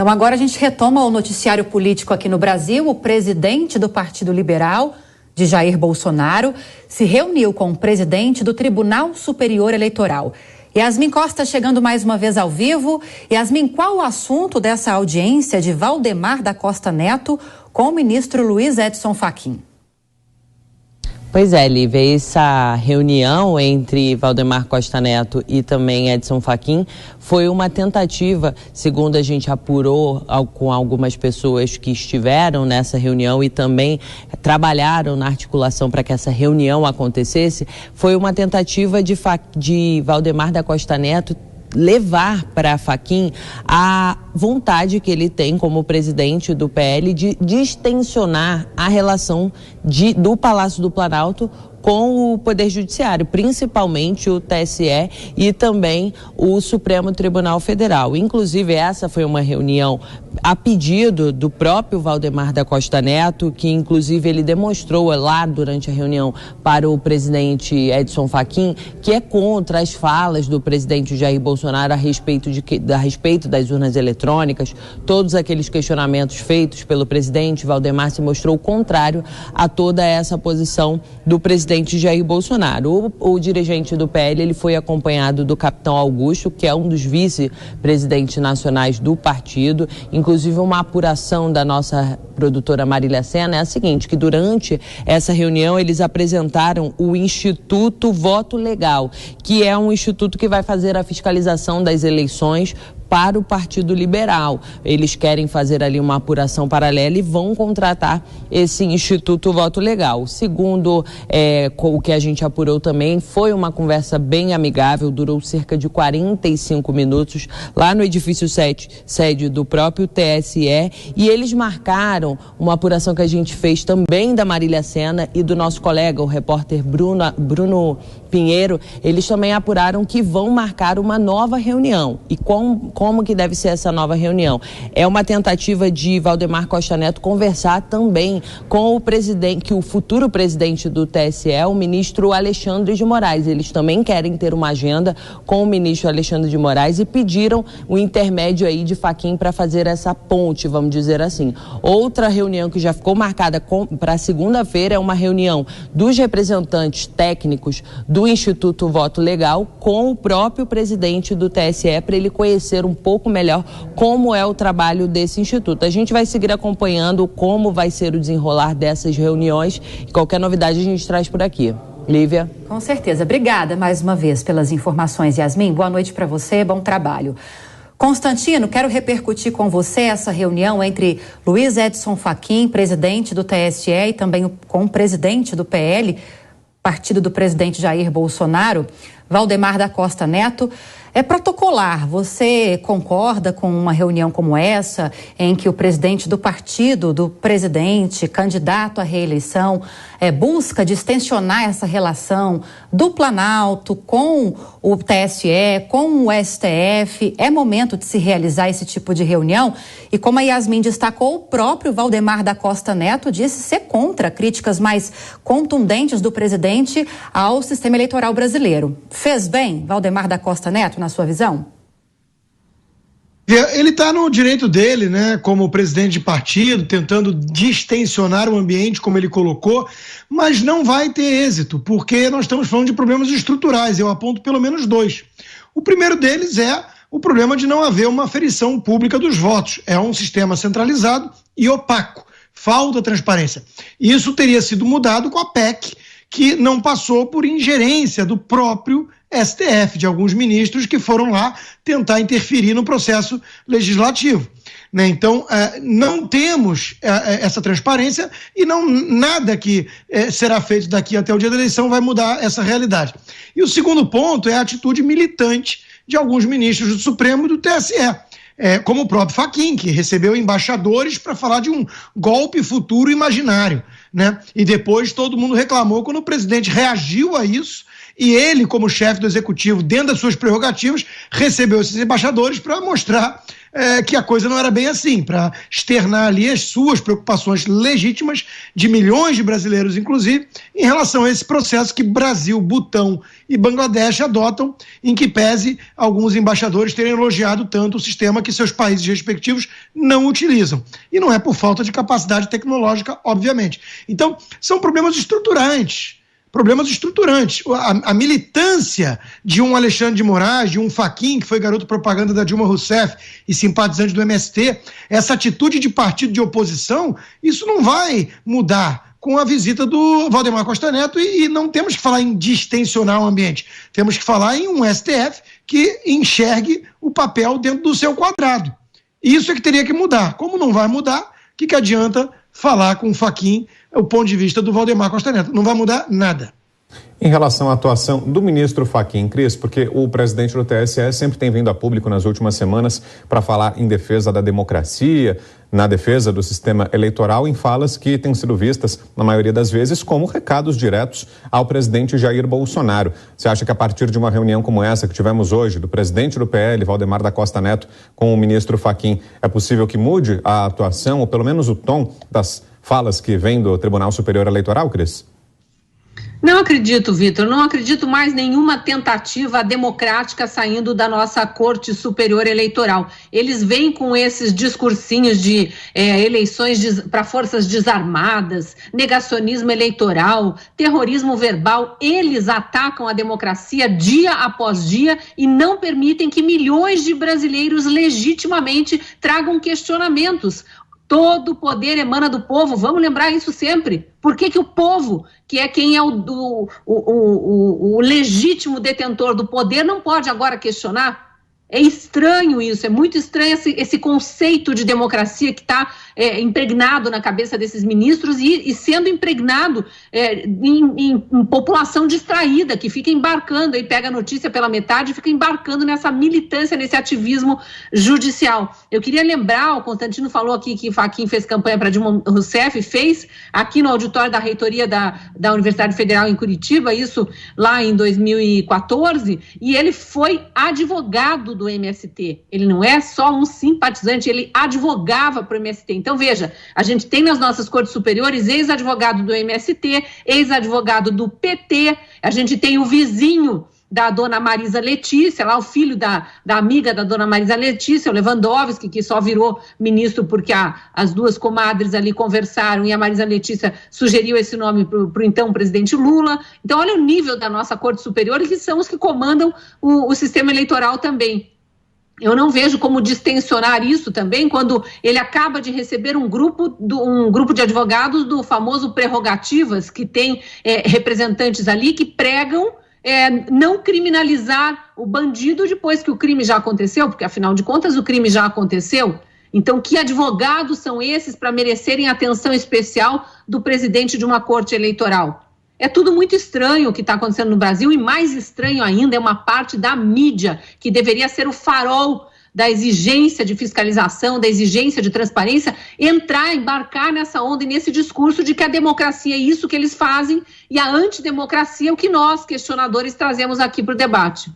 Então agora a gente retoma o noticiário político aqui no Brasil. O presidente do Partido Liberal, de Jair Bolsonaro, se reuniu com o presidente do Tribunal Superior Eleitoral. Yasmin Costa chegando mais uma vez ao vivo. Yasmin, qual o assunto dessa audiência de Valdemar da Costa Neto com o ministro Luiz Edson Fachin? Pois é, Lívia, essa reunião entre Valdemar Costa Neto e também Edson Fachin foi uma tentativa, segundo a gente apurou com algumas pessoas que estiveram nessa reunião e também trabalharam na articulação para que essa reunião acontecesse, foi uma tentativa de Valdemar da Costa Neto levar para Fachin a vontade que ele tem como presidente do PL de distensionar a relação do Palácio do Planalto com o Poder Judiciário, principalmente o TSE e também o Supremo Tribunal Federal. Inclusive, essa foi uma reunião a pedido do próprio Valdemar da Costa Neto, que inclusive ele demonstrou lá durante a reunião para o presidente Edson Fachin que é contra as falas do presidente Jair Bolsonaro a respeito das urnas eletrônicas. Todos aqueles questionamentos feitos pelo presidente, Valdemar se mostrou contrário a toda essa posição do presidente Jair Bolsonaro. O dirigente do PL, ele foi acompanhado do capitão Augusto, que é um dos vice-presidentes nacionais do partido. Inclusive, uma apuração da nossa produtora Marília Sena é a seguinte, que durante essa reunião eles apresentaram o Instituto Voto Legal, que é um instituto que vai fazer a fiscalização das eleições para o Partido Liberal. Eles querem fazer ali uma apuração paralela e vão contratar esse Instituto Voto Legal. Segundo o que a gente apurou também, foi uma conversa bem amigável, durou cerca de 45 minutos lá no edifício sede do próprio TSE, e eles marcaram uma apuração que a gente fez também da Marília Sena e do nosso colega, o repórter Bruno Pinheiro. Eles também apuraram que vão marcar uma nova reunião. E como que deve ser essa nova reunião? É uma tentativa de Valdemar Costa Neto conversar também com o presidente, que o futuro presidente do TSE, o ministro Alexandre de Moraes. Eles também querem ter uma agenda com o ministro Alexandre de Moraes e pediram o intermédio aí de Fachin para fazer essa ponte, vamos dizer assim. Outra reunião que já ficou marcada para segunda-feira é uma reunião dos representantes técnicos do Instituto Voto Legal com o próprio presidente do TSE, para ele conhecer um pouco melhor como é o trabalho desse instituto. A gente vai seguir acompanhando como vai ser o desenrolar dessas reuniões e qualquer novidade a gente traz por aqui. Lívia? Com certeza. Obrigada mais uma vez pelas informações, Yasmin. Boa noite para você, bom trabalho. Constantino, quero repercutir com você essa reunião entre Luiz Edson Fachin, presidente do TSE, e também com o presidente do PL, partido do presidente Jair Bolsonaro, Valdemar da Costa Neto. É protocolar. Você concorda com uma reunião como essa, em que o presidente do partido, do presidente, candidato à reeleição, busca distensionar essa relação do Planalto com o TSE, com o STF? É momento de se realizar esse tipo de reunião? E como a Yasmin destacou, o próprio Valdemar da Costa Neto disse ser contra críticas mais contundentes do presidente ao sistema eleitoral brasileiro. Fez bem Valdemar da Costa Neto, na sua visão? Ele está no direito dele, né, como presidente de partido, tentando distensionar o ambiente, como ele colocou, mas não vai ter êxito, porque nós estamos falando de problemas estruturais. Eu aponto pelo menos dois. O primeiro deles é o problema de não haver uma aferição pública dos votos. É um sistema centralizado e opaco. Falta transparência. E isso teria sido mudado com a PEC, que não passou por ingerência do próprio STF, de alguns ministros que foram lá tentar interferir no processo legislativo. Né? Então, não temos essa transparência e nada que será feito daqui até o dia da eleição vai mudar essa realidade. E o segundo ponto é a atitude militante de alguns ministros do Supremo e do TSE. Como o próprio Fachin, que recebeu embaixadores para falar de um golpe futuro imaginário, né? E depois todo mundo reclamou quando o presidente reagiu a isso e ele, como chefe do executivo, dentro das suas prerrogativas, recebeu esses embaixadores para mostrar que a coisa não era bem assim, para externar ali as suas preocupações legítimas de milhões de brasileiros, inclusive, em relação a esse processo que Brasil, Butão e Bangladesh adotam, em que pese alguns embaixadores terem elogiado tanto o sistema que seus países respectivos não utilizam. E não é por falta de capacidade tecnológica, obviamente. Então, são problemas estruturantes. A militância de um Alexandre de Moraes, de um Fachin, que foi garoto propaganda da Dilma Rousseff e simpatizante do MST, essa atitude de partido de oposição, isso não vai mudar com a visita do Valdemar Costa Neto e não temos que falar em distensionar o ambiente, temos que falar em um STF que enxergue o papel dentro do seu quadrado. Isso é que teria que mudar. Como não vai mudar, o que adianta falar com o Fachin o ponto de vista do Valdemar Costa Neto? Não vai mudar nada. Em relação à atuação do ministro Fachin, Cris, porque o presidente do TSE sempre tem vindo a público nas últimas semanas para falar em defesa da democracia, na defesa do sistema eleitoral, em falas que têm sido vistas, na maioria das vezes, como recados diretos ao presidente Jair Bolsonaro. Você acha que a partir de uma reunião como essa que tivemos hoje, do presidente do PL, Valdemar da Costa Neto, com o ministro Fachin, é possível que mude a atuação, ou pelo menos o tom das falas que vêm do Tribunal Superior Eleitoral, Cris? Não acredito, Vitor, não acredito mais nenhuma tentativa democrática saindo da nossa Corte Superior Eleitoral. Eles vêm com esses discursinhos de eleições para forças desarmadas, negacionismo eleitoral, terrorismo verbal. Eles atacam a democracia dia após dia e não permitem que milhões de brasileiros legitimamente tragam questionamentos. Todo o poder emana do povo, vamos lembrar isso sempre. Por que o povo, que é quem é o legítimo detentor do poder, não pode agora questionar? É estranho isso, é muito estranho esse conceito de democracia que está impregnado na cabeça desses ministros e sendo impregnado em população distraída, que fica embarcando, aí pega a notícia pela metade e fica embarcando nessa militância, nesse ativismo judicial. Eu queria lembrar, o Constantino falou aqui que Fachin fez campanha para Dilma Rousseff, fez aqui no auditório da reitoria da Universidade Federal em Curitiba, isso lá em 2014, e ele foi advogado do MST. Ele não é só um simpatizante, ele advogava para o MST. Então, veja, a gente tem nas nossas cortes superiores ex-advogado do MST, ex-advogado do PT, a gente tem o vizinho da dona Marisa Letícia, lá o filho da amiga da dona Marisa Letícia, o Lewandowski, que só virou ministro porque as duas comadres ali conversaram e a Marisa Letícia sugeriu esse nome para o então presidente Lula. Então, olha o nível da nossa Corte Superior, que são os que comandam o sistema eleitoral também. Eu não vejo como distensionar isso também quando ele acaba de receber um grupo de advogados do famoso Prerrogativas, que tem representantes ali que pregam não criminalizar o bandido depois que o crime já aconteceu, porque afinal de contas o crime já aconteceu. Então, que advogados são esses para merecerem atenção especial do presidente de uma corte eleitoral? É tudo muito estranho o que está acontecendo no Brasil, e mais estranho ainda é uma parte da mídia que deveria ser o farol da exigência de fiscalização, da exigência de transparência, embarcar nessa onda e nesse discurso de que a democracia é isso que eles fazem e a antidemocracia é o que nós, questionadores, trazemos aqui para o debate.